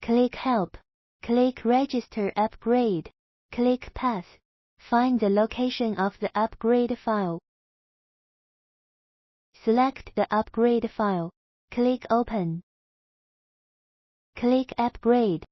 Click Help. Click Register Upgrade. Click Path. Find the location of the upgrade file. Select the upgrade file. Click Open. Click Upgrade.